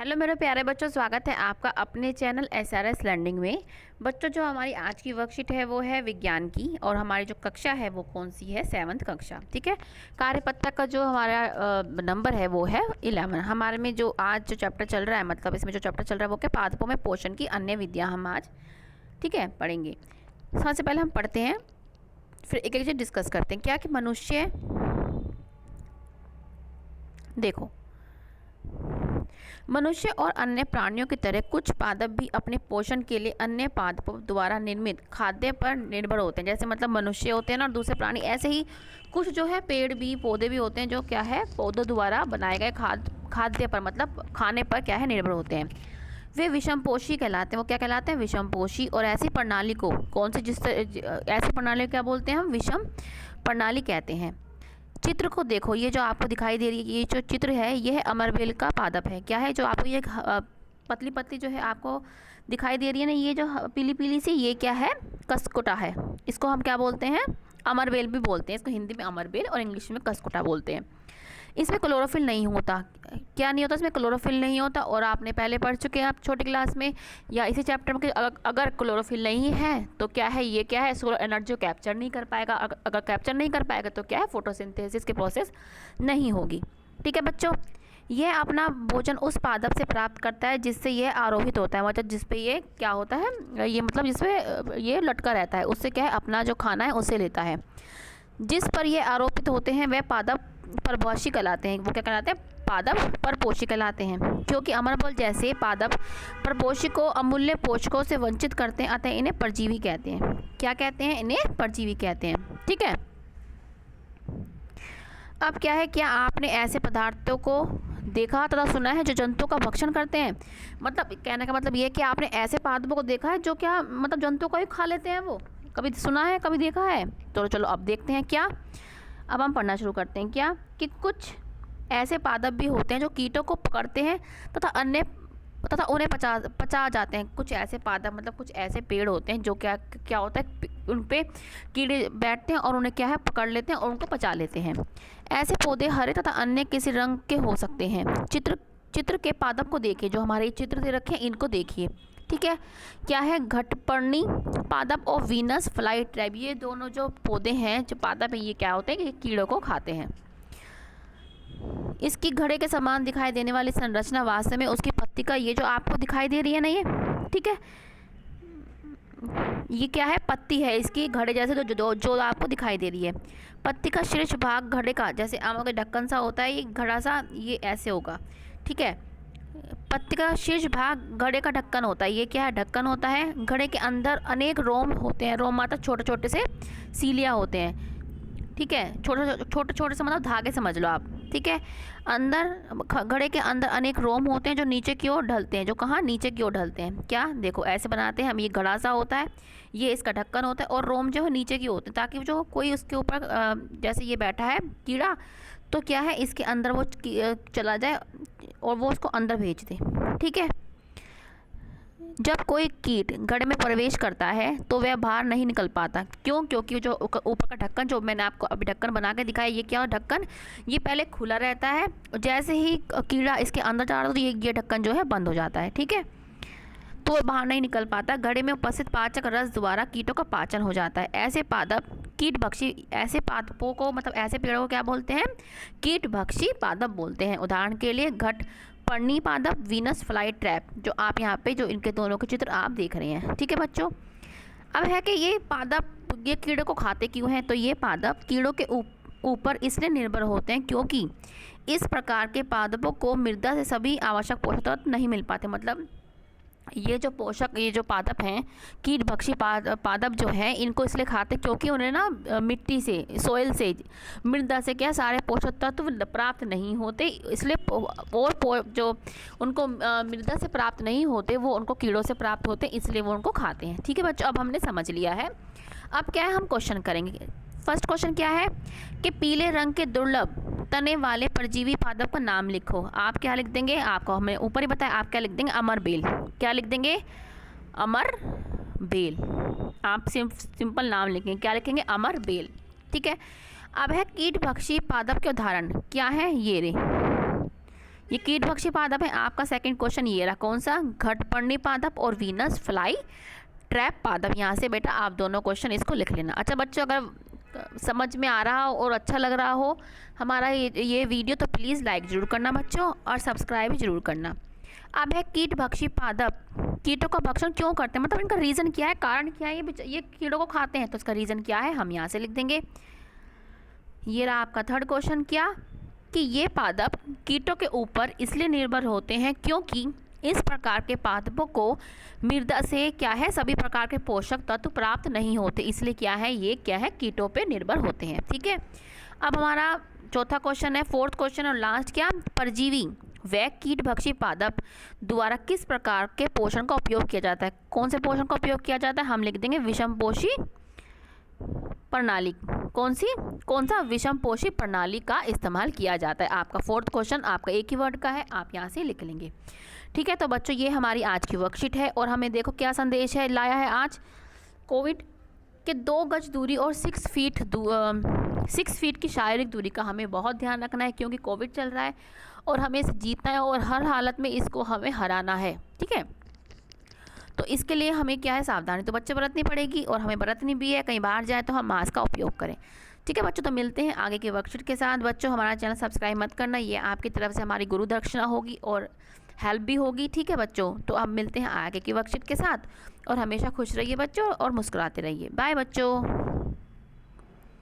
Hello मेरे प्यारे बच्चों, स्वागत है आपका अपने चैनल एसआरएस लर्निंग में। बच्चों, जो हमारी आज की वर्कशीट है वो है विज्ञान की, और हमारी जो कक्षा है वो कौन सी है, 7th कक्षा। ठीक है। कार्यपत्रक का जो हमारा नंबर है वो है 11। हमारे में जो आज जो चैप्टर चल रहा है, मतलब इसमें जो चैप्टर चल रहा है वो क्या, पादपों में पोषण की अन्य विधियाँ हम आज ठीक है पढ़ेंगे। सबसे पहले हम पढ़ते हैं, फिर एक एक चीज़ डिस्कस करते हैं। क्या कि मनुष्य, देखो, मनुष्य और अन्य प्राणियों की तरह कुछ पादप भी अपने पोषण के लिए अन्य पादपों द्वारा निर्मित खाद्य पर निर्भर होते हैं। जैसे मतलब मनुष्य होते हैं ना, और दूसरे प्राणी, ऐसे ही कुछ जो है पेड़ भी, पौधे भी होते हैं जो क्या है, पौधों द्वारा बनाए गए खाद्य पर, मतलब खाने पर क्या है, निर्भर होते हैं। वे विषमपोषी कहलाते हैं। वो क्या कहलाते हैं, विषमपोषी। और ऐसी प्रणाली को कौन सी, ऐसी प्रणाली को क्या बोलते हैं, हम विषम प्रणाली कहते हैं। चित्र को देखो, ये जो आपको दिखाई दे रही है, ये जो चित्र है ये है अमरबेल का पादप है। क्या है, जो आपको ये पतली पतली जो है आपको दिखाई दे रही है ना, ये जो पीली पीली सी, ये क्या है, कसकुटा है। इसको हम क्या बोलते हैं, अमरबेल भी बोलते हैं। इसको हिंदी में अमरबेल और इंग्लिश में कसकुटा बोलते हैं। इसमें क्लोरोफिल नहीं होता। क्या नहीं होता, इसमें क्लोरोफिल नहीं होता। और आपने पहले पढ़ चुके हैं आप छोटी क्लास में या इसी चैप्टर में, अगर क्लोरोफिल नहीं है तो क्या है, ये क्या है, सोलर एनर्जी को कैप्चर नहीं कर पाएगा। अगर कैप्चर नहीं कर पाएगा तो क्या है, फोटोसिंथेसिस की प्रोसेस नहीं होगी। ठीक है बच्चों, ये अपना भोजन उस पादप से प्राप्त करता है जिससे ये आरोहित होता है, मतलब जिस पे ये क्या होता है, ये मतलब जिस पे ये लटका रहता है, उससे क्या है, अपना जो खाना है उसे लेता है। जिस पर ये आरोपित होते हैं वह पादप परपोषी कहलाते हैं। वो क्या कहलाते हैं, पादप परपोषी कहलाते हैं। क्योंकि अमरबेल जैसे पादप परपोषी को अमूल्य पोषकों से वंचित करते हैं, अतः इन्हें परजीवी कहते हैं। क्या कहते हैं, इन्हें परजीवी कहते हैं। ठीक है। अब क्या है, क्या आपने ऐसे पदार्थों को देखा तथा सुना है जो जंतुओं का भक्षण करते हैं। मतलब कहने का मतलब ये है कि आपने ऐसे पादपों को देखा है जो क्या, मतलब जंतुओं को ही खा लेते हैं। वो कभी सुना है, कभी देखा है? तो चलो अब देखते हैं। क्या, अब हम पढ़ना शुरू करते हैं। क्या कि कुछ ऐसे पादप भी होते हैं जो कीटों को पकड़ते हैं तथा उन्हें पचा जाते हैं। कुछ ऐसे पादप, मतलब कुछ ऐसे पेड़ होते हैं जो क्या क्या होता है, उन पे कीड़े बैठते हैं और उन्हें क्या है, पकड़ लेते हैं और उनको पचा लेते हैं। ऐसे पौधे हरे तथा अन्य किसी रंग के हो सकते हैं। चित्र के पादप को देखिए, जो हमारे चित्र दे रखे हैं इनको देखिए। ठीक है। क्या है, घटपर्णी पादप और वीनस फ्लाई ट्रैप, ये दोनों जो पौधे हैं, जो पादप है, ये क्या होते हैं कि कीड़ों को खाते हैं। इसकी घड़े के समान दिखाई देने वाली संरचना वास्तव में उसकी पत्ती का, ये जो आपको दिखाई दे रही है ना, ये ठीक है, ये क्या है, पत्ती है इसकी, घड़े जैसे जो आपको दिखाई दे रही है। पत्ती का शीर्ष भाग घड़े का, जैसे आमों का ढक्कन सा होता है, ये घड़ा सा, ये ऐसे होगा। ठीक है। पत्ती का शीर्ष भाग घड़े का ढक्कन होता है। ये क्या है, ढक्कन होता है। घड़े के अंदर अनेक रोम होते हैं। रोम मतलब छोटे छोटे से सीलिया होते हैं। ठीक है, छोटे छोटे छोटे से मतलब धागे समझ लो आप। ठीक है। अंदर घड़े के अंदर अनेक रोम होते हैं जो नीचे की ओर ढलते हैं। जो कहाँ, नीचे की ओर ढलते हैं। क्या, देखो ऐसे बनाते हैं हम, ये घड़ा सा होता है, ये इसका ढक्कन होता है, और रोम जो है नीचे की होते हैं, ताकि जो कोई उसके ऊपर जैसे ये बैठा है कीड़ा, तो क्या है, इसके अंदर वो चला जाए और वो उसको अंदर भेज दे। ठीक है। जब कोई कीट घड़े में प्रवेश करता है तो वह बाहर नहीं निकल पाता। क्यों? क्योंकि जो ऊपर का ढक्कन, जो मैंने आपको अभी ढक्कन बना के दिखाया, ये क्या ढक्कन, ये पहले खुला रहता है, जैसे ही कीड़ा इसके अंदर जा रहा है तो ये ढक्कन जो है बंद हो जाता है। ठीक है। तो वह बाहर नहीं निकल पाता। घड़े में उपस्थित पाचक रस द्वारा कीटों का पाचन हो जाता है। ऐसे पादप कीटभक्षी, ऐसे पादपों को, मतलब ऐसे पेड़ों को क्या बोलते हैं, कीटभक्षी पादप बोलते हैं। उदाहरण के लिए घटपर्णी पादप, वीनस फ्लाई ट्रैप, जो आप यहाँ पे जो इनके दोनों के चित्र आप देख रहे हैं। ठीक है बच्चों। अब है कि ये पादप, ये कीड़ों को खाते क्यों हैं, तो ये पादप कीड़ों के ऊपर इसलिए निर्भर होते हैं क्योंकि इस प्रकार के पादपों को मृदा से सभी आवश्यक पोषक तत्व नहीं मिल पाते। मतलब ये जो पोषक, ये जो पादप हैं, कीटभक्षी पादप जो है, इनको इसलिए खाते क्योंकि उन्हें ना मिट्टी से, सोइल से, मृदा से क्या सारे पोषक तत्व प्राप्त नहीं होते, इसलिए और जो उनको मृदा से प्राप्त नहीं होते वो उनको कीड़ों से प्राप्त होते, इसलिए वो उनको खाते हैं। ठीक है बच्चों, अब हमने समझ लिया है। अब क्या है, हम क्वेश्चन करेंगे। फर्स्ट क्वेश्चन क्या है कि पीले रंग के दुर्लभ तने वाले परजीवी पादप का नाम लिखो। आप क्या लिख देंगे, आपको हमें ऊपर ही बताया, आप क्या लिख देंगे, अमरबेल। क्या लिख देंगे, अमरबेल। आप सिंपल नाम लिखेंगे, क्या लिखेंगे, अमरबेल। ठीक है। अब है कीटभक्षी पादप के उदाहरण क्या है, ये रे, ये कीटभक्षी पादप है। आपका सेकंड क्वेश्चन ये रहा, कौन सा? घटपर्णी पादप और वीनस फ्लाई ट्रैप पादप। यहाँ से बेटा आप दोनों क्वेश्चन इसको लिख लेना। अच्छा बच्चों, अगर समझ में आ रहा हो और अच्छा लग रहा हो हमारा ये वीडियो, तो प्लीज़ लाइक ज़रूर करना बच्चों, और सब्सक्राइब भी ज़रूर करना। अब है कीटभक्षी पादप। कीटों का भक्षण क्यों करते हैं, मतलब इनका रीज़न क्या है, कारण क्या है? ये कीड़ों को खाते हैं, तो इसका रीज़न क्या है हम यहाँ से लिख देंगे। ये रहा आपका थर्ड क्वेश्चन, क्या कि ये पादप कीटों के ऊपर इसलिए निर्भर होते हैं क्योंकि इस प्रकार के पादपों को मृदा से क्या है, सभी प्रकार के पोषक तत्व प्राप्त नहीं होते, इसलिए क्या है, ये क्या है, कीटों पे निर्भर होते हैं। ठीक है, अब हमारा चौथा क्वेश्चन है, फोर्थ क्वेश्चन और लास्ट, क्या? परजीवी व कीटभक्षी पादप द्वारा किस प्रकार के पोषण का उपयोग किया जाता है? कौन से पोषण का उपयोग किया जाता है? हम लिख देंगे विषमपोषी प्रणाली। कौन सा? विषमपोषी प्रणाली का इस्तेमाल किया जाता है। आपका फोर्थ क्वेश्चन आपका एक ही वर्ड का है, आप यहाँ से लिख लेंगे। ठीक है, तो बच्चों ये हमारी आज की वर्कशीट है, और हमें देखो क्या संदेश है लाया है आज। कोविड के 2 गज दूरी और 6 फीट की शारीरिक दूरी का हमें बहुत ध्यान रखना है, क्योंकि कोविड चल रहा है और हमें इसे जीतना है और हर हालत में इसको हमें हराना है। ठीक है, तो इसके लिए हमें क्या है, सावधानी तो बच्चे बरतनी पड़ेगी, और हमें बरतनी भी है। कहीं बाहर जाए तो हम मास्क का उपयोग करें। ठीक है बच्चों, तो मिलते हैं आगे के वर्कशीट के साथ। बच्चों हमारा चैनल सब्सक्राइब मत करना, ये आपकी तरफ से हमारी गुरु दक्षिणा होगी और हेल्प भी होगी। ठीक है बच्चों, तो अब मिलते हैं आगे की वर्कशीट के साथ, और हमेशा खुश रहिए बच्चों और मुस्कुराते रहिए। बाय बच्चों।